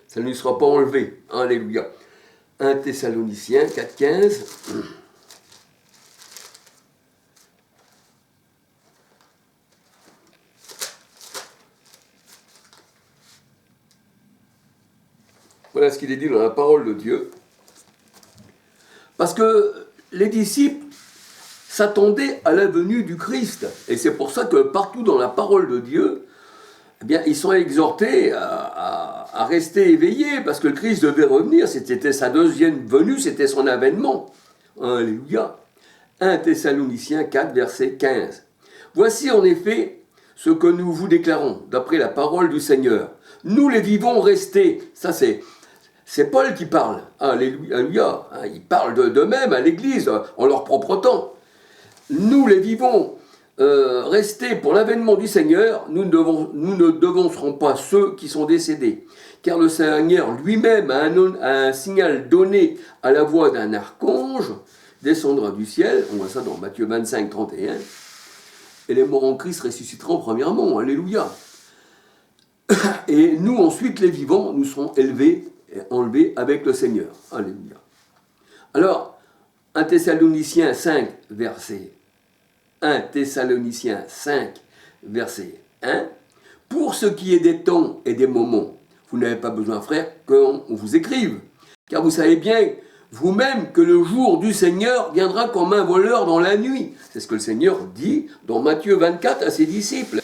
Ça ne lui sera pas enlevé. Alléluia. 1 Thessaloniciens 4,15. Voilà ce qu'il est dit dans la parole de Dieu. Parce que les disciples s'attendaient à la venue du Christ. Et c'est pour ça que partout dans la parole de Dieu, eh bien, ils sont exhortés à rester éveillés, parce que le Christ devait revenir, c'était sa deuxième venue, c'était son avènement. Alléluia. 1 Thessaloniciens 4, verset 15. Voici en effet ce que nous vous déclarons, d'après la parole du Seigneur. Nous les vivons restés. Ça c'est Paul qui parle. Alléluia. Il parle d'eux-mêmes à l'Église, en leur propre temps. Nous les vivons restés pour l'avènement du Seigneur, nous ne devancerons pas ceux qui sont décédés. Car le Seigneur lui-même, a un signal donné à la voix d'un archange, descendra du ciel, on voit ça dans Matthieu 25, 31, et les morts en Christ ressusciteront premièrement, alléluia. Et nous ensuite, les vivants, nous serons enlevés avec le Seigneur, alléluia. Alors, 1 Thessaloniciens 5, verset 1 Thessaloniciens 5, verset 1, pour ce qui est des temps et des moments, vous n'avez pas besoin, frères, qu'on vous écrive, car vous savez bien vous-même que le jour du Seigneur viendra comme un voleur dans la nuit. C'est ce que le Seigneur dit dans Matthieu 24 à ses disciples.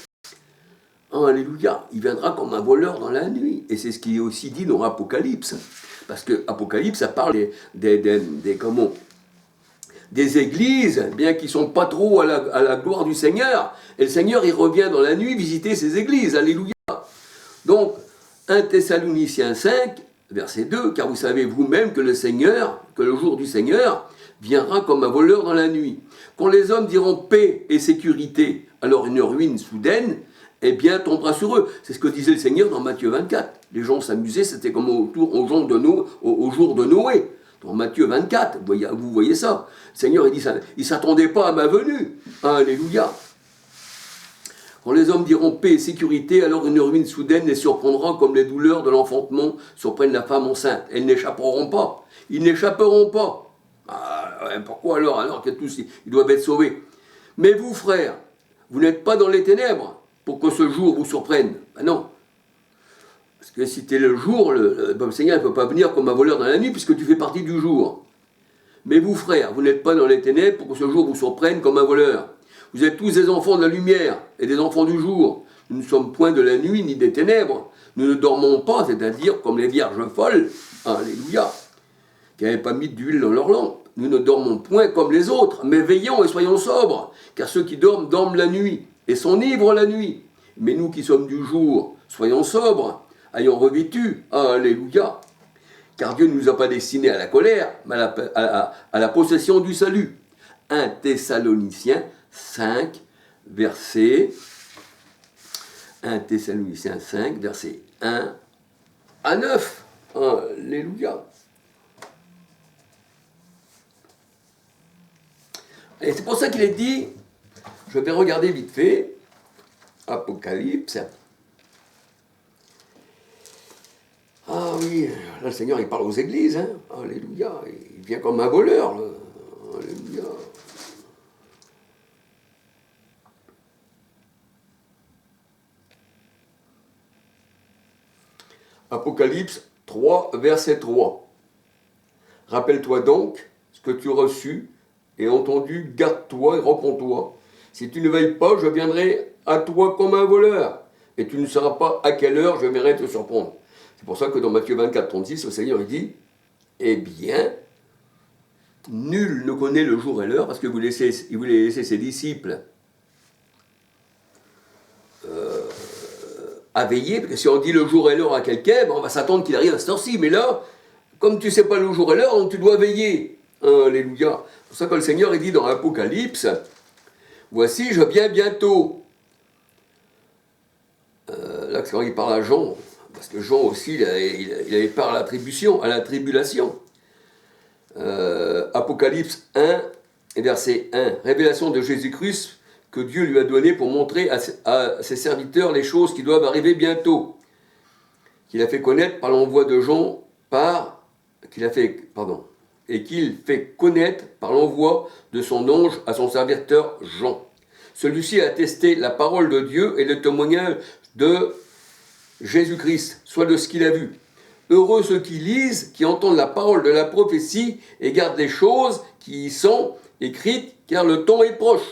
Alléluia, il viendra comme un voleur dans la nuit. Et c'est ce qui est aussi dit dans Apocalypse. Parce que Apocalypse, ça parle des églises, bien qu'ils ne sont pas trop à la gloire du Seigneur. Et le Seigneur, il revient dans la nuit visiter ces églises. Alléluia. Donc, 1 Thessaloniciens 5, verset 2, car vous savez vous-même que le jour du Seigneur viendra comme un voleur dans la nuit. Quand les hommes diront paix et sécurité, alors une ruine soudaine, eh bien, tombera sur eux. C'est ce que disait le Seigneur dans Matthieu 24. Les gens s'amusaient, c'était comme au jour de Noé. Dans Matthieu 24, vous voyez ça. Le Seigneur, il dit ça. Il ne s'attendait pas à ma venue. Alléluia. Quand les hommes diront paix et sécurité, alors une ruine soudaine les surprendra comme les douleurs de l'enfantement surprennent la femme enceinte. Elles n'échapperont pas. Ils n'échapperont pas. Pourquoi alors? Alors que tous, ils doivent être sauvés. Mais vous, frères, vous n'êtes pas dans les ténèbres pour que ce jour vous surprenne. Non. Parce que si tu es le jour, le Seigneur ne peut pas venir comme un voleur dans la nuit puisque tu fais partie du jour. Mais vous, frères, vous n'êtes pas dans les ténèbres pour que ce jour vous surprenne comme un voleur. Vous êtes tous des enfants de la lumière et des enfants du jour. Nous ne sommes point de la nuit ni des ténèbres. Nous ne dormons pas, c'est-à-dire comme les vierges folles, alléluia, qui n'avaient pas mis d'huile dans leur lampe. Nous ne dormons point comme les autres, mais veillons et soyons sobres, car ceux qui dorment, dorment la nuit et s'enivrent la nuit. Mais nous qui sommes du jour, soyons sobres, ayons revêtu, alléluia, car Dieu ne nous a pas destinés à la colère, mais à la possession du salut. 1 Thessaloniciens 5, verset 1 Thessaloniciens 5, verset 1 à 9. Alléluia. Et c'est pour ça qu'il est dit, je vais regarder vite fait, Apocalypse. Ah oui, là le Seigneur il parle aux églises, hein. Alléluia, il vient comme un voleur. Là. Alléluia. Apocalypse 3, verset 3. Rappelle-toi donc ce que tu as reçu et entendu, garde-toi et repens-toi. Si tu ne veilles pas, je viendrai à toi comme un voleur, et tu ne sauras pas à quelle heure je viendrai te surprendre. C'est pour ça que dans Matthieu 24, 36, le Seigneur il dit, eh bien, nul ne connaît le jour et l'heure, parce que il voulait laisser ses disciples à veiller, parce que si on dit le jour et l'heure à quelqu'un, on va s'attendre qu'il arrive à cette heure-ci, mais là, comme tu ne sais pas le jour et l'heure, donc tu dois veiller. Alléluia. C'est pour ça que le Seigneur il dit dans l'Apocalypse, voici, je viens bientôt. Là, quand il parle à Jean, parce que Jean aussi, il parle à la tribulation. Apocalypse 1, verset 1. Révélation de Jésus-Christ que Dieu lui a donné pour montrer à ses serviteurs les choses qui doivent arriver bientôt. qu'il a fait connaître par l'envoi de Jean, et qu'il fait connaître par l'envoi de son ange à son serviteur Jean. Celui-ci a attesté la parole de Dieu et le témoignage de Jésus-Christ, soit de ce qu'il a vu. Heureux ceux qui lisent, qui entendent la parole de la prophétie et gardent les choses qui y sont écrites, car le temps est proche.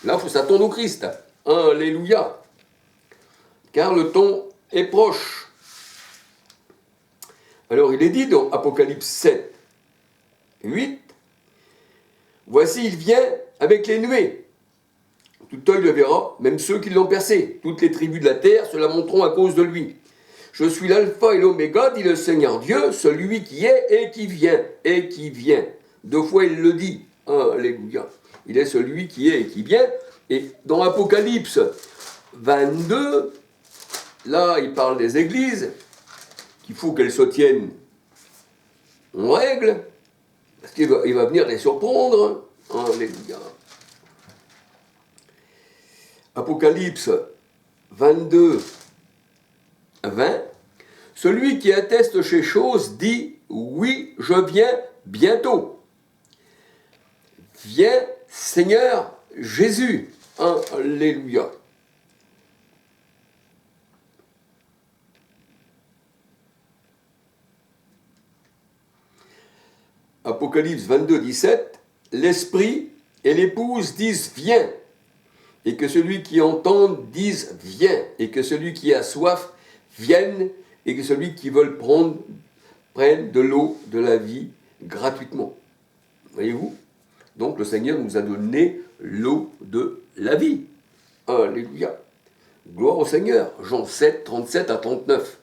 Là, il faut s'attendre au Christ. Alléluia. Car le temps est proche. Alors, il est dit dans Apocalypse 7, 8, « Voici, il vient avec les nuées. Tout œil le verra, même ceux qui l'ont percé. Toutes les tribus de la terre se lamenteront à cause de lui. Je suis l'alpha et l'oméga, dit le Seigneur Dieu, celui qui est et qui vient, et qui vient. » 2 fois il le dit. Alléluia. Il est celui qui est et qui vient. Et dans Apocalypse 22, là, il parle des églises, qu'il faut qu'elles se tiennent en règle, parce qu'il va venir les surprendre. Alléluia. Apocalypse 22, 20. Celui qui atteste ces choses dit, oui, je viens bientôt. Viens, Seigneur Jésus. Alléluia. Apocalypse 22, 17. L'Esprit et l'épouse disent, viens. Et que celui qui entend dise, viens. Et que celui qui a soif vienne. Et que celui qui veut prenne de l'eau de la vie gratuitement. Voyez-vous? Donc le Seigneur nous a donné l'eau de la vie. Alléluia. Gloire au Seigneur. Jean 7, 37 à 39.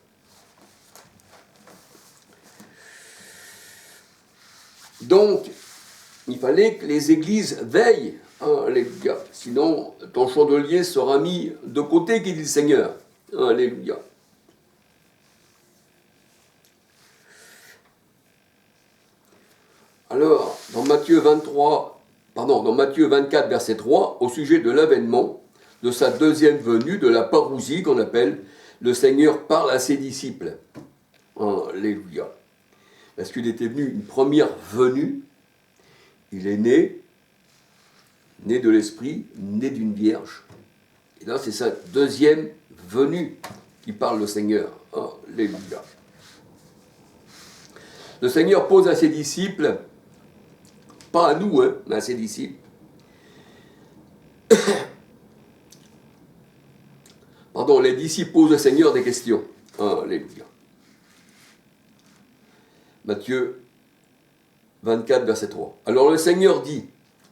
Donc, il fallait que les églises veillent. Alléluia. Sinon, ton chandelier sera mis de côté, qui dit le Seigneur. Alléluia. Alors, dans Matthieu 24, verset 3, au sujet de l'avènement, de sa deuxième venue, de la parousie qu'on appelle, le Seigneur parle à ses disciples. Alléluia. Parce qu'il était venu une première venue, il est né de l'Esprit, né d'une vierge. Et là, c'est sa deuxième venue qui parle le Seigneur. Alléluia. Le Seigneur pose à ses disciples, pas à nous, mais à ses disciples, les disciples posent au Seigneur des questions. Alléluia. Matthieu 24, verset 3. Alors le Seigneur dit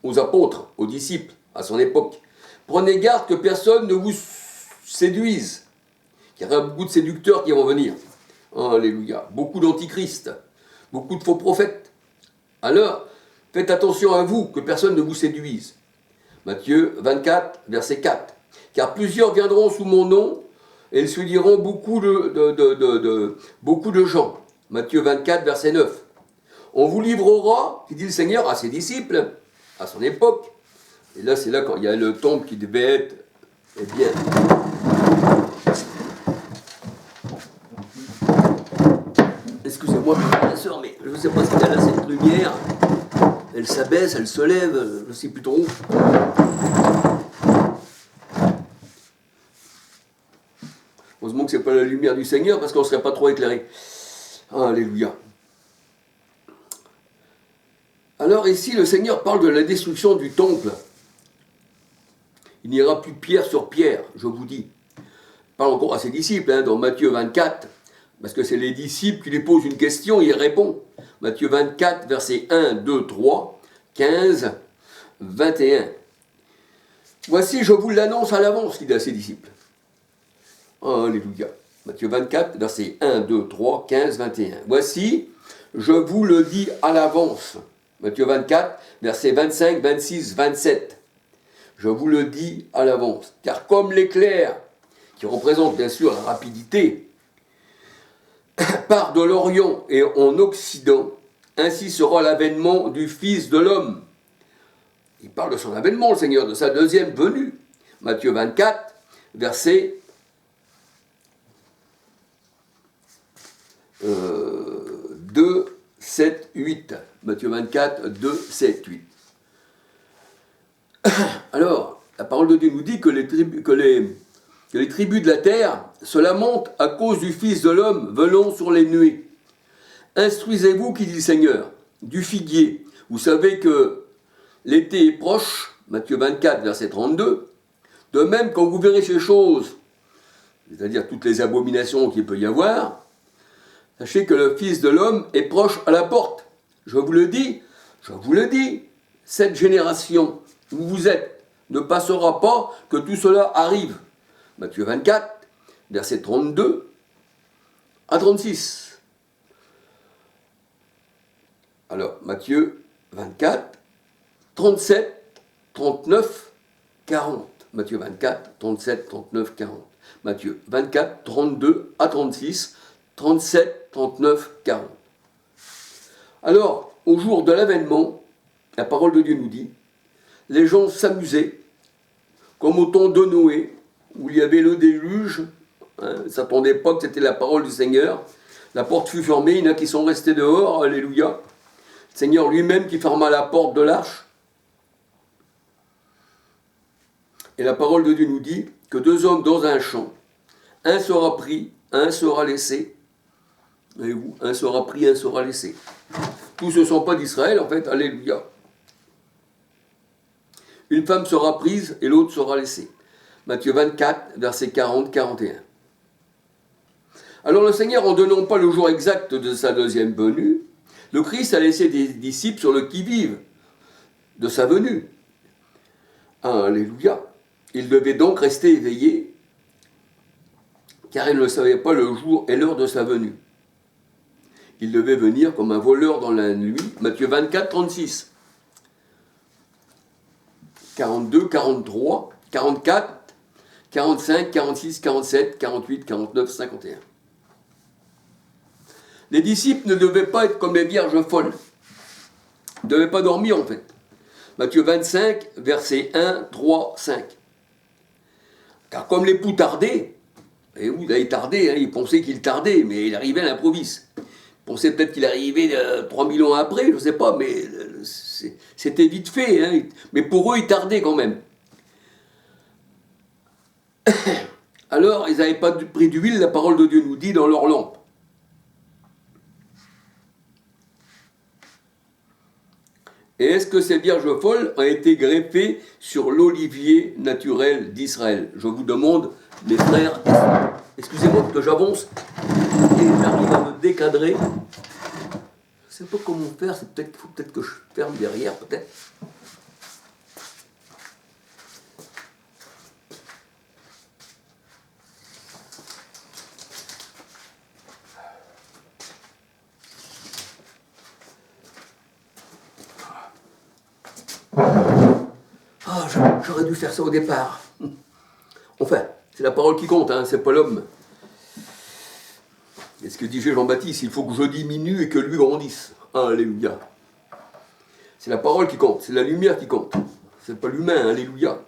aux apôtres, aux disciples, à son époque, prenez garde que personne ne vous séduise, car il y aura beaucoup de séducteurs qui vont venir. Alléluia. Beaucoup d'antichrists, beaucoup de faux prophètes. Alors, faites attention à vous, que personne ne vous séduise. Matthieu 24, verset 4. Car plusieurs viendront sous mon nom, et ils séduiront beaucoup de gens. Matthieu 24, verset 9. On vous livrera, qui dit le Seigneur, à ses disciples, à son époque. Et là, c'est là quand il y a le temple qui devait être, bien. Excusez-moi, ma soeur, mais je ne sais pas ce qu'il y a là, cette lumière. Elle s'abaisse, elle se lève, je ne sais plus trop. Heureusement que ce n'est pas la lumière du Seigneur, parce qu'on ne serait pas trop éclairé. Alléluia. Alors ici, le Seigneur parle de la destruction du temple. Il n'y aura plus pierre sur pierre, je vous dis. Il parle encore à ses disciples, dans Matthieu 24, parce que c'est les disciples qui lui posent une question, il répond. Matthieu 24, versets 1, 2, 3, 15, 21. Voici, je vous l'annonce à l'avance, il dit à ses disciples. Alléluia. Matthieu 24, versets 1, 2, 3, 15, 21. Voici, je vous le dis à l'avance. Matthieu 24, versets 25, 26, 27. Je vous le dis à l'avance. Car comme l'éclair, qui représente bien sûr la rapidité, part de l'Orient et en Occident, ainsi sera l'avènement du Fils de l'homme. Il parle de son avènement, le Seigneur, de sa deuxième venue. Matthieu 24, verset 2, 7, 8. Matthieu 24, 2, 7, 8. Alors, la parole de Dieu nous dit que les tribus de la terre se lamentent à cause du Fils de l'homme venant sur les nuées. Instruisez-vous, qui dit le Seigneur, du figuier. Vous savez que l'été est proche, Matthieu 24, verset 32. De même, quand vous verrez ces choses, c'est-à-dire toutes les abominations qu'il peut y avoir, sachez que le Fils de l'homme est proche à la porte. Je vous le dis, cette génération où vous êtes ne passera pas que tout cela arrive. Matthieu 24, verset 32 à 36. Alors, Matthieu 24, 37, 39, 40. Matthieu 24, 37, 39, 40. Matthieu 24, 32 à 36, 37, 39, 40. Alors, au jour de l'avènement, la parole de Dieu nous dit, les gens s'amusaient, comme au temps de Noé, où il y avait le déluge, ils ne s'attendaient pas que c'était la parole du Seigneur. La porte fut fermée, il y en a qui sont restés dehors, alléluia. Le Seigneur lui-même qui ferma la porte de l'arche. Et la parole de Dieu nous dit que deux hommes dans un champ, un sera pris, un sera laissé. Voyez-vous, un sera pris, un sera laissé. Tous ne sont pas d'Israël, en fait, alléluia. Une femme sera prise et l'autre sera laissée. Matthieu 24, versets 40-41. Alors le Seigneur, en ne donnant pas le jour exact de sa deuxième venue, le Christ a laissé des disciples sur le qui-vive de sa venue. Alléluia. Ils devaient donc rester éveillés, car ils ne savaient pas le jour et l'heure de sa venue. Il devait venir comme un voleur dans la nuit. Matthieu 24, 36. 42, 43, 44, 45, 46, 47, 48, 49, 51. Les disciples ne devaient pas être comme les vierges folles. Ils ne devaient pas dormir en fait. Matthieu 25, versets 1, 3, 5. Car comme l'époux tardait, et vous avez tardé, il pensait qu'il tardait, mais il arrivait à l'improviste. Il pensait peut-être qu'il arrivait 3000 ans après, je ne sais pas, mais c'était vite fait. Mais pour eux, il tardait quand même. Alors, ils n'avaient pas pris d'huile, la parole de Dieu nous dit, dans leur lampe. Et est-ce que ces vierges folles ont été greffées sur l'olivier naturel d'Israël? Je vous demande, mes frères, excusez-moi que j'avance, et j'arrive à me décadrer. Je ne sais pas comment faire, il faut peut-être que je ferme derrière, peut-être. J'aurais dû faire ça au départ. Enfin, c'est la parole qui compte, c'est pas l'homme. Et ce que disait Jean-Baptiste, il faut que je diminue et que lui grandisse. Alléluia. C'est la parole qui compte, c'est la lumière qui compte. C'est pas l'humain, alléluia.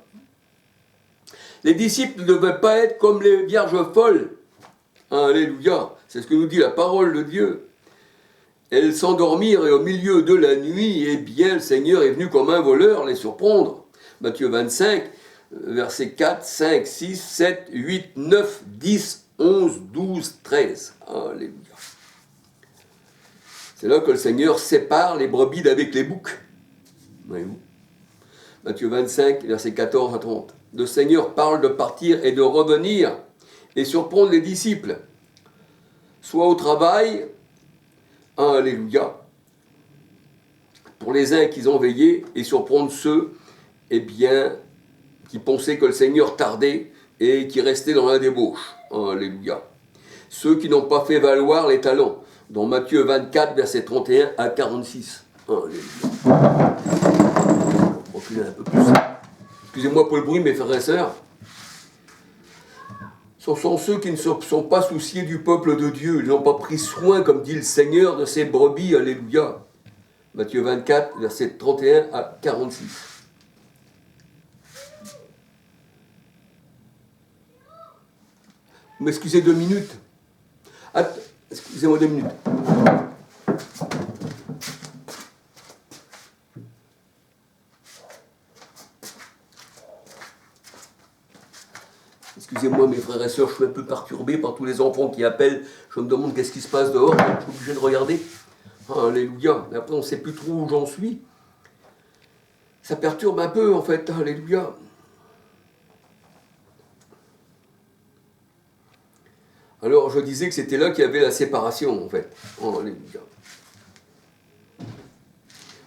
Les disciples ne devaient pas être comme les vierges folles. Alléluia. C'est ce que nous dit la parole de Dieu. Elles s'endormirent et au milieu de la nuit, eh bien, le Seigneur est venu comme un voleur les surprendre. Matthieu 25, versets 4, 5, 6, 7, 8, 9, 10, 11, 12, 13. Alléluia. C'est là que le Seigneur sépare les brebis d'avec les boucs. Voyez-vous. Matthieu 25, versets 14 à 30. Le Seigneur parle de partir et de revenir et surprendre les disciples, soit au travail, alléluia, pour les uns qu'ils ont veillé, et surprendre ceux, eh bien, qui pensaient que le Seigneur tardait et qui restaient dans la débauche. Alléluia. Ceux qui n'ont pas fait valoir les talents, dans Matthieu 24, versets 31 à 46. Alléluia. Je vais reculer un peu plus. Excusez-moi pour le bruit, mes frères et sœurs. Ce sont ceux qui ne se sont pas souciés du peuple de Dieu. Ils n'ont pas pris soin, comme dit le Seigneur, de ses brebis. Alléluia. Matthieu 24, versets 31 à 46. Vous m'excusez 2 minutes. Excusez-moi 2 minutes. Excusez-moi mes frères et sœurs, je suis un peu perturbé par tous les enfants qui appellent. Je me demande qu'est-ce qui se passe dehors, je suis obligé de regarder. Alléluia. Après on ne sait plus trop où j'en suis. Ça perturbe un peu en fait. Alléluia. Alors je disais que c'était là qu'il y avait la séparation en fait. Alléluia.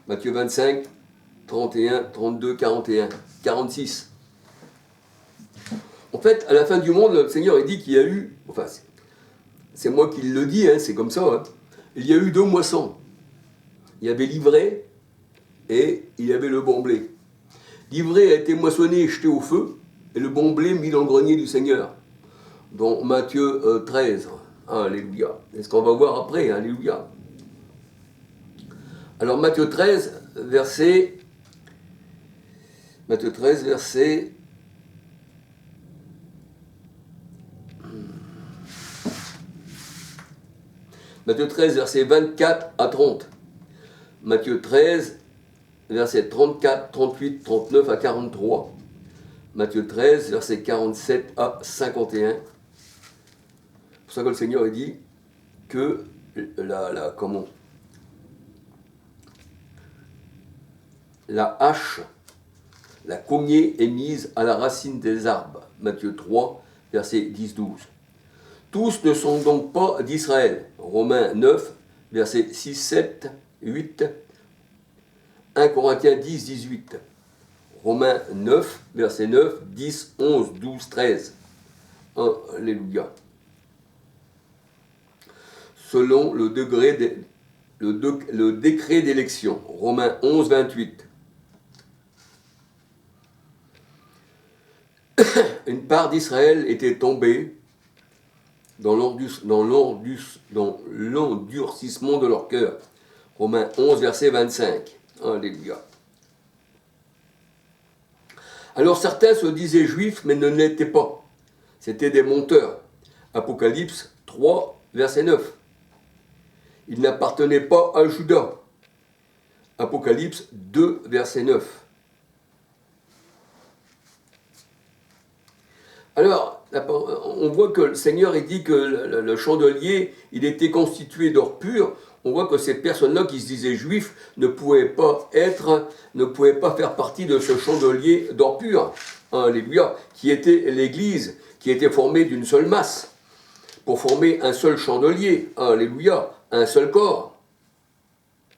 Matthieu 25, 31, 32, 41, 46. En fait, à la fin du monde, le Seigneur il dit qu'il y a eu, enfin c'est moi qui le dis, hein, c'est comme ça, hein, il y a eu 2 moissons. Il y avait l'ivraie et il y avait le bon blé. L'ivraie a été moissonné et jeté au feu, et le bon blé mis dans le grenier du Seigneur. Dans Matthieu 13. Alléluia. C'est ce qu'on va voir après. Alléluia. Alors Matthieu 13, verset... Matthieu 13, verset... Matthieu 13, verset 24 à 30. Matthieu 13, verset 34, 38, 39 à 43. Matthieu 13, verset 47 à 51. C'est pour ça que le Seigneur dit que la hache, la cognée est mise à la racine des arbres. Matthieu 3, verset 10-12. Tous ne sont donc pas d'Israël. Romains 9, verset 6, 7, 8. 1 Corinthiens 10, 18. Romains 9, verset 9, 10, 11, 12, 13. Alléluia. Selon le décret d'élection. Romains 11, 28. Une part d'Israël était tombée dans l'endurcissement de leur cœur. Romains 11, verset 25. Alléluia. Alors certains se disaient juifs, mais ne l'étaient pas. C'étaient des menteurs. Apocalypse 3, verset 9. Ils n'appartenaient pas à Juda. Apocalypse 2, verset 9. Alors, on voit que le Seigneur il dit que le chandelier, il était constitué d'or pur. On voit que ces personnes-là qui se disaient juifs ne pouvaient pas faire partie de ce chandelier d'or pur. Alléluia. Qui était l'Église, qui était formée d'une seule masse, pour former un seul chandelier. Alléluia. Un seul corps. C'est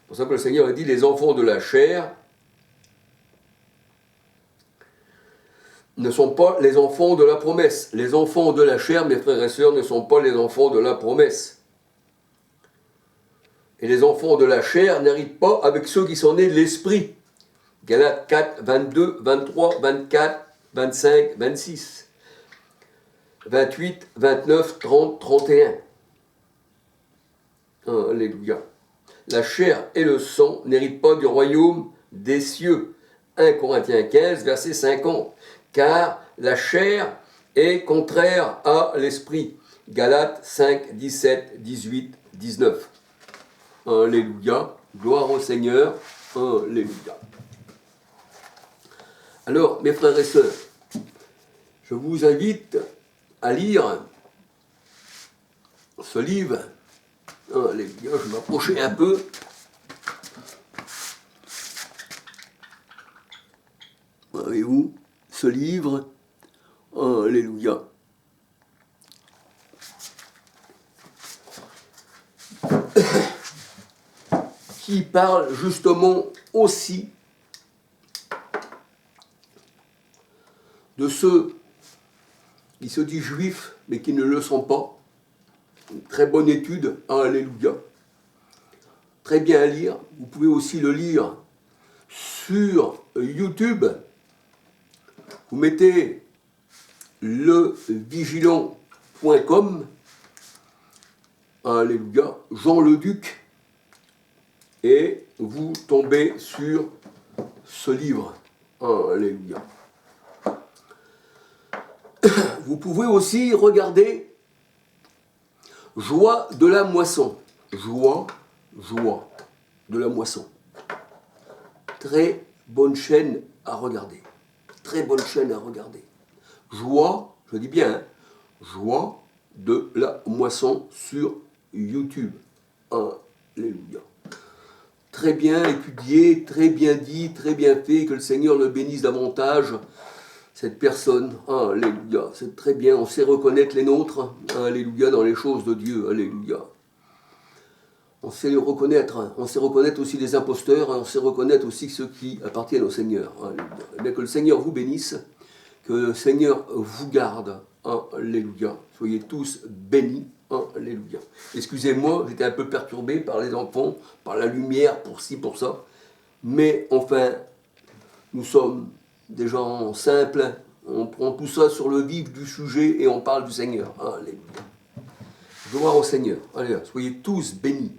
pour ça que le Seigneur a dit les enfants de la chair ne sont pas les enfants de la promesse. Les enfants de la chair, mes frères et sœurs, ne sont pas les enfants de la promesse. Et les enfants de la chair n'héritent pas avec ceux qui sont nés de l'esprit. Galates 4, 22, 23, 24, 25, 26, 28, 29, 30, 31. Alléluia. La chair et le sang n'héritent pas du royaume des cieux. 1 Corinthiens 15, verset 50. Car la chair est contraire à l'esprit. Galates 5, 17, 18, 19. Alléluia. Gloire au Seigneur. Alléluia. Alors, mes frères et sœurs, je vous invite à lire ce livre. Alléluia, je vais m'approcher un peu. Voyez-vous, ce livre, alléluia. Qui parle justement aussi de ceux qui se disent juifs mais qui ne le sont pas. Une très bonne étude, alléluia. Très bien à lire. Vous pouvez aussi le lire sur YouTube. Vous mettez levigilant.com, alléluia, Jean le Duc, et vous tombez sur ce livre, alléluia. Vous pouvez aussi regarder Joie de la moisson. Joie de la moisson. Très bonne chaîne à regarder. Très bonne chaîne à regarder. Joie, je dis bien, hein, joie de la moisson sur YouTube. Alléluia. Très bien étudié, très bien dit, très bien fait, que le Seigneur le bénisse davantage. Cette personne, alléluia, c'est très bien, on sait reconnaître les nôtres, alléluia, dans les choses de Dieu, alléluia. On sait les reconnaître, hein. On sait reconnaître aussi les imposteurs, hein. On sait reconnaître aussi ceux qui appartiennent au Seigneur. Alléluia. Eh bien, que le Seigneur vous bénisse, que le Seigneur vous garde, alléluia. Soyez tous bénis, alléluia. Excusez-moi, j'étais un peu perturbé par les enfants, par la lumière, pour ci, pour ça. Mais enfin, nous sommes des gens simples, on prend tout ça sur le vif du sujet et on parle du Seigneur. Alléluia. Gloire au Seigneur. Allez, soyez tous bénis.